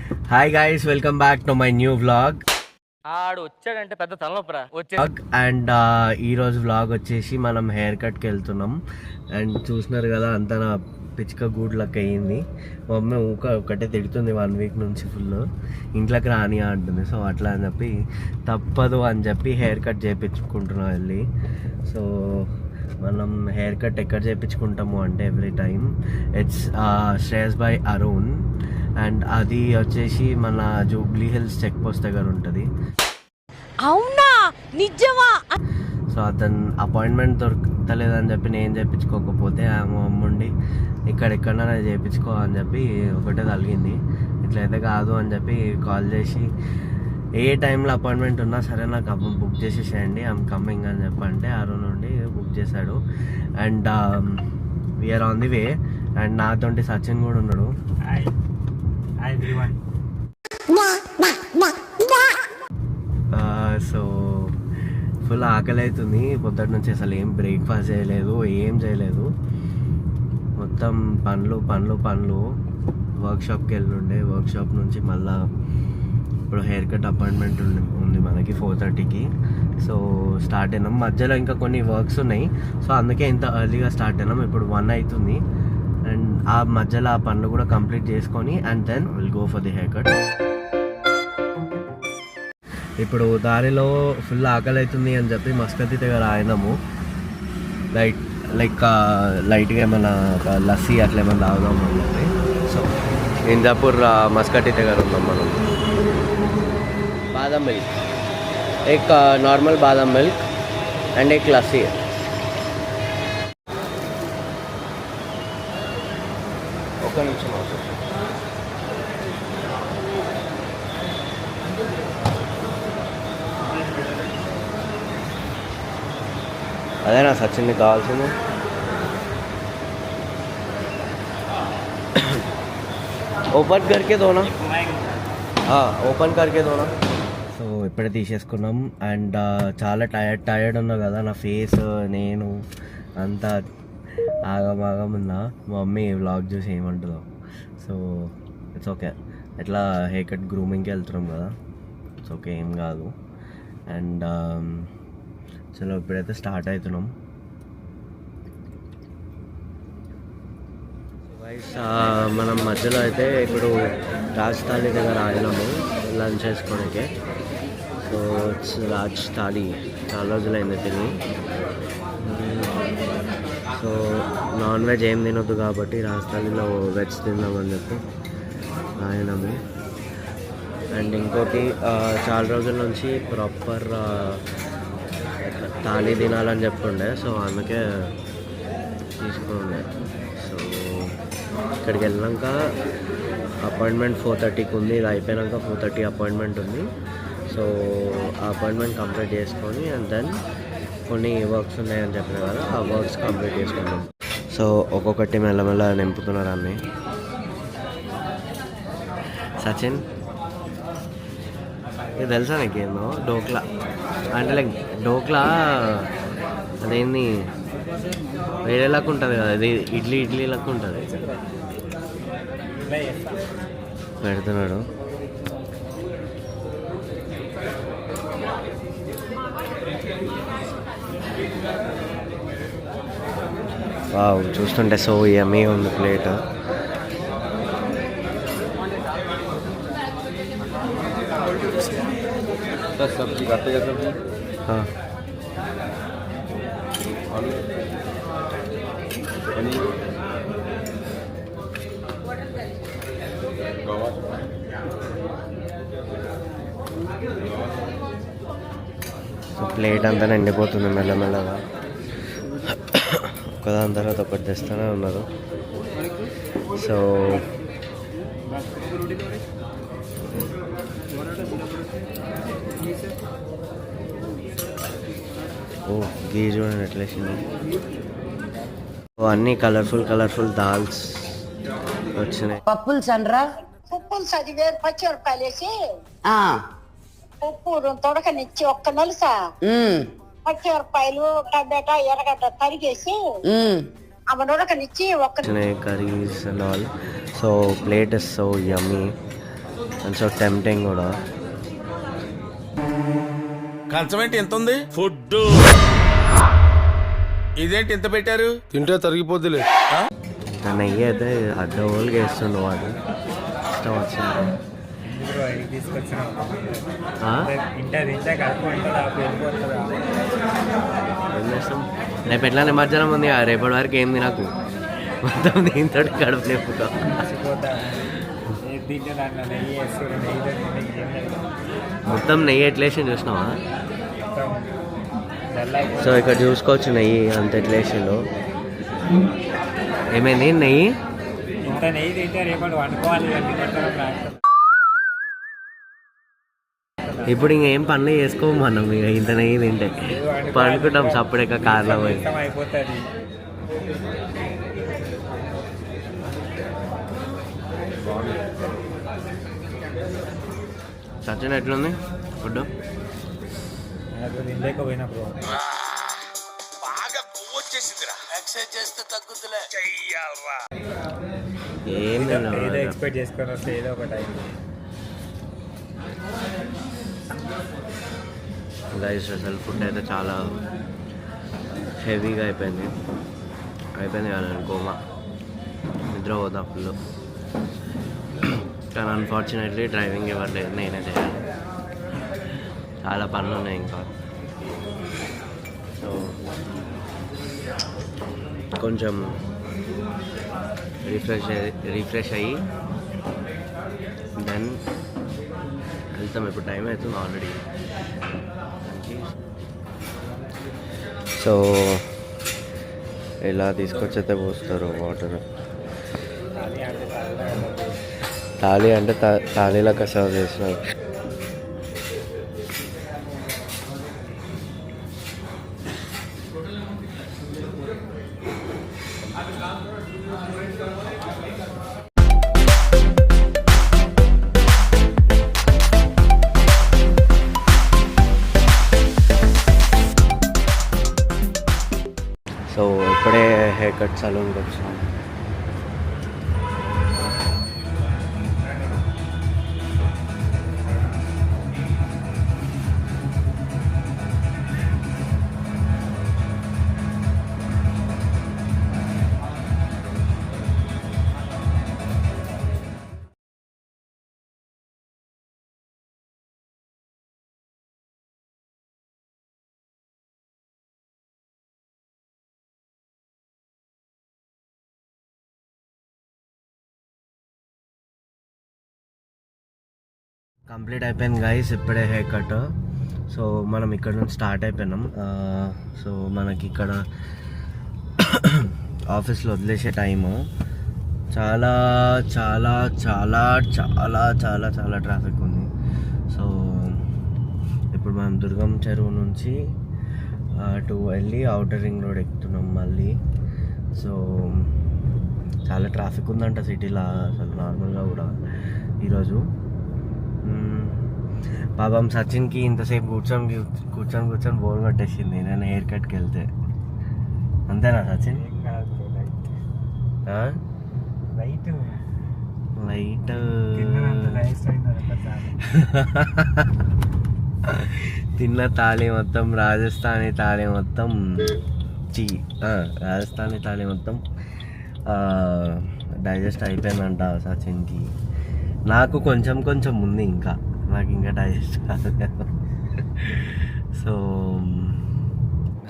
Hi guys, welcome back to my new vlog. ఆడు వచ్చాడంటే పెద్ద తలనొప్పరా వచ్చే. అండ్ ఈరోజు వ్లాగ్ వచ్చేసి మనం హెయిర్ కట్కి వెళ్తున్నాం. అండ్ చూసినారు కదా, అంతా నా పిచ్చుక గూడ్లకి అయ్యింది. మా మమ్మీ ఒకటే తిడుతుంది 1 వీక్ నుంచి ఫుల్, ఇంట్లోకి రాని అంటుంది. సో అట్లా అని చెప్పి తప్పదు అని చెప్పి హెయిర్ కట్ చేయించుకుంటున్నాం వెళ్ళి. సో మనం హెయిర్ కట్ ఎక్కడ చేయించుకుంటాము అంటే every time it's Shreyas by Arun. And అది వచ్చేసి మన జూబ్లీ హిల్స్ చెక్ పోస్ట్ దగ్గర ఉంటుంది. అవునా, నిజమా? సో అతను అపాయింట్మెంట్ దొరకలేదని చెప్పి నేను చేయించుకోకపోతే ఆమె అమ్ముండి ఇక్కడెక్కడన్నా చేయించుకో అని చెప్పి ఒకటే తగిలింది. ఇట్లయితే కాదు అని చెప్పి కాల్ చేసి ఏ టైంలో అపాయింట్మెంట్ ఉన్నా సరే నాకు బుక్ చేసేసేయండి, ఐఎమ్ కమింగ్ అని చెప్పంటే అరుణ్ నుండి బుక్ చేశాడు. And we're on the way. And నాతోటి సచిన్ కూడా ఉన్నాడు. సో ఫుల్ ఆకలి అవుతుంది. పొద్దుటి నుంచి అసలు ఏం బ్రేక్ఫాస్ట్ చేయలేదు, ఏం చేయలేదు. మొత్తం పనులు. వర్క్షాప్కి వెళ్ళుండే, వర్క్షాప్ నుంచి మళ్ళా ఇప్పుడు హెయిర్ కట్ అపాయింట్మెంట్ ఉంది మనకి 4:30కి. సో స్టార్ట్ అయినాం. మధ్యలో ఇంకా కొన్ని వర్క్స్ ఉన్నాయి, సో అందుకే ఇంత ఎర్లీగా స్టార్ట్ అయినాం. ఇప్పుడు 1 అవుతుంది. అండ్ ఆ మధ్యలో ఆ పనులు కూడా కంప్లీట్ చేసుకొని and then will go for the haircut. ఇప్పుడు దారిలో ఫుల్ ఆకలి అవుతుంది అని చెప్పి మస్కతి దగ్గర ఆగినాము. లైట్గా ఏమైనా లస్సీ అట్లా ఏమైనా తాగుదాము అని చెప్పి. సో ఇంజాపూర్ మస్కటి దగ్గర ఉన్నాం మనం. బాదం మిల్క్, एक नॉर्मल बादाम मिल्क एंड एक लस्सी है. ఒక నిమిషం అదేనా సచిన్ కావాల్సింది. ఓపెన్ करके दो ना. ఓపెన్ करके दो ना. సో ఇప్పుడే తీసేసుకున్నాం. అండ్ చాలా టైర్డ్ ఉన్నా కదా, నా ఫేస్ నేను అంతా ఆగమాగం ఉన్నా. మా మమ్మీ వ్లాగ్ చూసి ఏమంటుందో. సో ఇట్స్ ఓకే, ఎట్లా హెయిర్ కట్ గ్రూమింగ్కి వెళ్తున్నాం కదా, ఇట్స్ ఓకే, ఏం కాదు. అండ్ చలో ఇప్పుడైతే స్టార్ట్ అవుతున్నాం. మనం మధ్యలో అయితే ఇప్పుడు రాజ్ థాలీ దగ్గర ఆగినాము లంచ్ చేసుకోవడానికి. సో ఇట్స్ రాజ్ థాలీ, చాలా రోజులైంది తిని. సో నాన్ వెజ్ ఏం తినొద్దు కాబట్టి రాజ్ థాలీలో వెజ్ తిందామని చెప్పి ఆగినాము. అండ్ ఇంకోటి, చాలా రోజుల నుంచి ప్రాపర్ థాలీ తినాలని చెప్పుండే, సో అందుకే తీసుకుండే. సో ఇక్కడికి వెళ్ళాక అపాయింట్మెంట్ 4:30కి ఉంది. ఇది అయిపోయాక 4:30 అపాయింట్మెంట్ ఉంది. సో ఆ అపాయింట్మెంట్ కంప్లీట్ చేసుకొని అండ్ దెన్ కొన్ని వర్క్స్ ఉన్నాయని చెప్పిన కదా, ఆ వర్క్స్ కంప్లీట్ చేసుకున్నాం. సో ఒక్కొక్కటి మెల్లమెల్ల నింపుతున్నారు అన్నీ. సచిన్, ఇది తెలుసా నీకేందో డోక్లా అంటే? లైక్ డోక్లా అదేంది వేరే లెక్క ఉంటుంది కదా, ఇది ఇడ్లీ లెక్క ఉంటుంది. పెడుతున్నాడు. వావ్, చూస్తుంటే సో యమ్మీ ఉంది ప్లేట్. సో ప్లేట్ అంతా నిండిపోతుంది మెల్లమెల్లగా. ఒకదాని తర్వాత ఒకటి తెస్తూనే ఉన్నారు. సో గీ చూడండి ఎట్లేసింది. అన్నీ కలర్ఫుల్ దాల్స్ వచ్చినాయి. పప్పులు సన్రా, పప్పులు చదివేది ₹10 వేసి ఉప్పు తొడకనిచ్చి ఒక్క నలుసా ₹10 టమాటా ఎర్రగడ్డ తరిగేసి ఆమె ఉడకనిచ్చి ఒక్క curries and all. So plate is so yummy. And so tempting కూడా. కంచం ఏంటి ఎంత ఉంది? ఫుడ్ ఇదేంటి ఎంత పెట్టారు? తింటే తరిగిపోద్దిలే. ఇంకా నెయ్యి అయితే అడ్డగోలుగా వేస్తుండు వాడు, ఇష్టం వచ్చింది. ఏం చేస్తాం, రేపు ఎట్లా నిమజ్జనం ఉంది, రేపటి వరకు ఏం తినకు, మొత్తం దీంతో కడుపు లేపుతాం. మొత్తం నెయ్యి ఎట్లేసి చూసినావా? సో ఇక్కడ చూసుకోవచ్చు నెయ్యి అంత ఎట్లేసిందో. ఏమైంది నెయ్యి? ఇప్పుడు ఇంకేం పనులు చేసుకోము మనం, ఇక ఇంత నెయ్యి తింటే పండుకుంటాం సప్పుడేక కార్లో పోయి. సచిన్ ఎట్లుంది ఫుడ్? ఏం ఎక్స్పెక్ట్ చేసుకొని వస్తే ఏదో ఒకటి. గైస్ అసలు ఫుడ్ అయితే చాలా హెవీగా అయిపోయింది కదా కోమా, నిద్ర పోతా ఫుల్. కానీ అన్ఫార్చునేట్లీ డ్రైవింగ్ ఎవరు లేదు, నేనే చేయాలి. చాలా పనులు ఉన్నాయి ఇంకా. సో కొంచెం రిఫ్రెష్ అయ్యి దెన్ వెళ్తాం. ఇప్పుడు టైం అవుతుంది ఆల్రెడీ. సో ఇలా తీసుకొచ్చైతే పోస్తారు వాటర్. తాళి అంటే తాళీలాగా సర్వ్ చేసినారు. సో ఇప్పుడే హెయిర్ కట్ సలూన్కి వచ్చాం. కంప్లీట్ అయిపోయింది గైస్ ఇప్పుడే హెయిర్ కట్. సో మనం ఇక్కడ నుంచి స్టార్ట్ అయిపోయినాం. సో మనకి ఇక్కడ ఆఫీస్లో వదిలేసే టైము చాలా చాలా చాలా చాలా చాలా చాలా ట్రాఫిక్ ఉంది. సో ఇప్పుడు మనం దుర్గం చెరువు నుంచి అటు వెళ్ళి ఔటర్ రింగ్ రోడ్ ఎక్కుతున్నాం మళ్ళీ. సో చాలా ట్రాఫిక్ ఉందంట సిటీలో అసలు నార్మల్గా కూడా ఈరోజు. పాపం సచిన్కి ఇంతసేపు కూర్చొని బోర్ కొట్టేసింది నేను హెయిర్ కట్కి వెళ్తే. అంతేనా సచిన్? లైట్ తిన్న తాళి మొత్తం రాజస్థానీ తాళి మొత్తం రాజస్థానీ తాళి మొత్తం డైజెస్ట్ అయిపోయిందంట సచిన్కి. నాకు కొంచెం ఉంది, నాకు ఇంకా డైజెస్ట్ కాదు. సో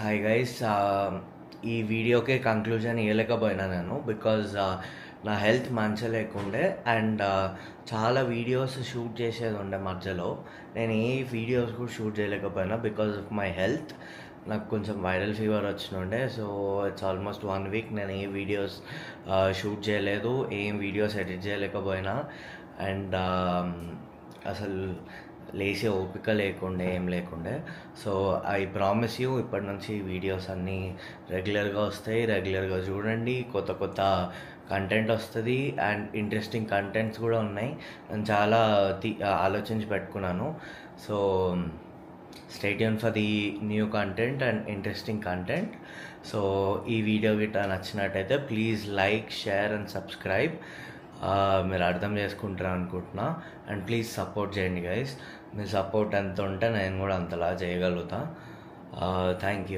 హాయ్ గైస్, ఈ వీడియోకి కంక్లూజన్ ఇవ్వలేకపోయినా నేను, బికాజ్ నా హెల్త్ మంచిగా లేకుండే అండ్ చాలా వీడియోస్ షూట్ చేసేది ఉండే మధ్యలో. నేను ఏ వీడియోస్ కూడా షూట్ చేయలేకపోయినా బికాజ్ ఆఫ్ మై హెల్త్. నాకు కొంచెం వైరల్ ఫీవర్ వచ్చినుండే. సో ఇట్స్ ఆల్మోస్ట్ 1 వీక్ నేను ఏ వీడియోస్ షూట్ చేయలేదు, ఏం వీడియోస్ ఎడిట్ చేయలేకపోయినా. అండ్ అసలు లేచే ఓపిక లేకుండే, ఏం లేకుండే. సో ఐ ప్రామిస్ యూ ఇప్పటి నుంచి వీడియోస్ అన్నీ రెగ్యులర్గా వస్తాయి, రెగ్యులర్గా చూడండి. కొత్త కంటెంట్ వస్తుంది అండ్ ఇంట్రెస్టింగ్ కంటెంట్స్ కూడా ఉన్నాయి. నేను చాలా ఆలోచించి పెట్టుకున్నాను. So stay tune for the new content and interesting content. So ఈ వీడియో గిట్ట నచ్చినట్టయితే please like, share and subscribe. మీరు అర్థం చేసుకుంటారు అనుకుంటున్నా. అండ్ ప్లీజ్ సపోర్ట్ చేయండి గైస్. మీ సపోర్ట్ ఎంత ఉంటే నేను కూడా అంతలా చేయగలుగుతా. Thank you.